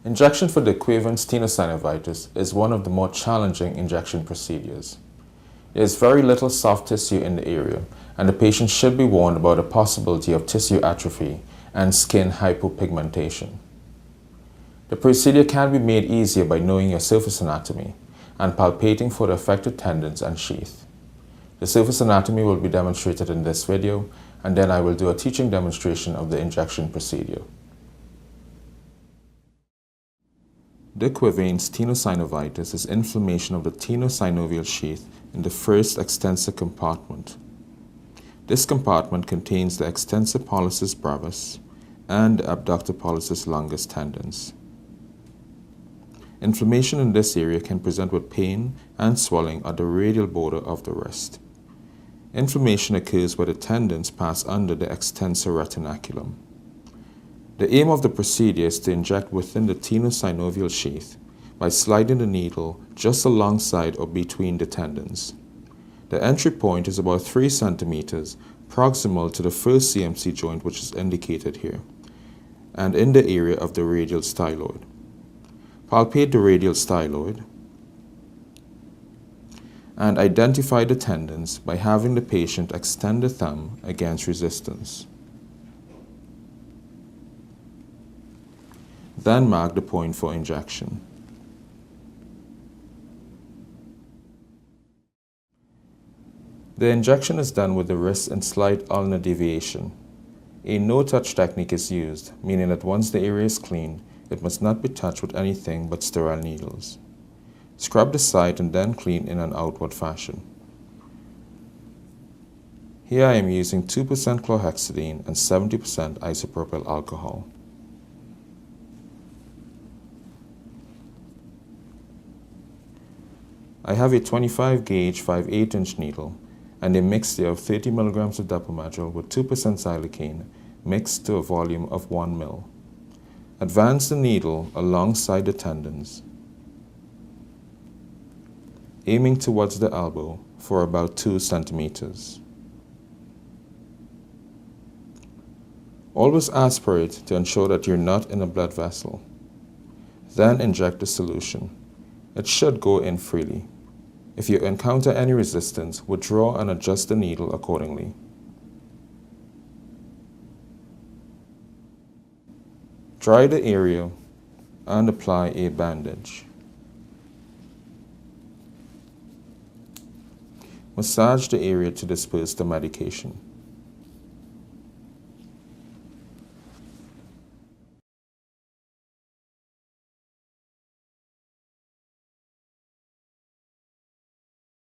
Injection for DeQuervain's Tenosynovitis is one of the more challenging injection procedures. There is very little soft tissue in the area, and the patient should be warned about the possibility of tissue atrophy and skin hypopigmentation. The procedure can be made easier by knowing your surface anatomy and palpating for the affected tendons and sheath. The surface anatomy will be demonstrated in this video, and then I will do a teaching demonstration of the injection procedure. DeQuervain's tenosynovitis is inflammation of the tenosynovial sheath in the first extensor compartment. This compartment contains the extensor pollicis brevis and the abductor pollicis longus tendons. Inflammation in this area can present with pain and swelling at the radial border of the wrist. Inflammation occurs where the tendons pass under the extensor retinaculum. The aim of the procedure is to inject within the tenosynovial sheath by sliding the needle just alongside or between the tendons. The entry point is about 3 centimeters proximal to the first CMC joint, which is indicated here, and in the area of the radial styloid. Palpate the radial styloid and identify the tendons by having the patient extend the thumb against resistance. Then mark the point for injection. The injection is done with the wrist in slight ulnar deviation. A no-touch technique is used, meaning that once the area is clean, it must not be touched with anything but sterile needles. Scrub the site and then clean in an outward fashion. Here I am using 2% chlorhexidine and 70% isopropyl alcohol. I have a 25 gauge 5/8 inch needle and a mixture of 30 mg of dapomedrol with 2% xylocaine mixed to a volume of 1 ml. Advance the needle alongside the tendons, aiming towards the elbow for about 2 centimeters. Always aspirate to ensure that you're not in a blood vessel. Then inject the solution. It should go in freely. If you encounter any resistance, withdraw and adjust the needle accordingly. Dry the area and apply a bandage. Massage the area to disperse the medication.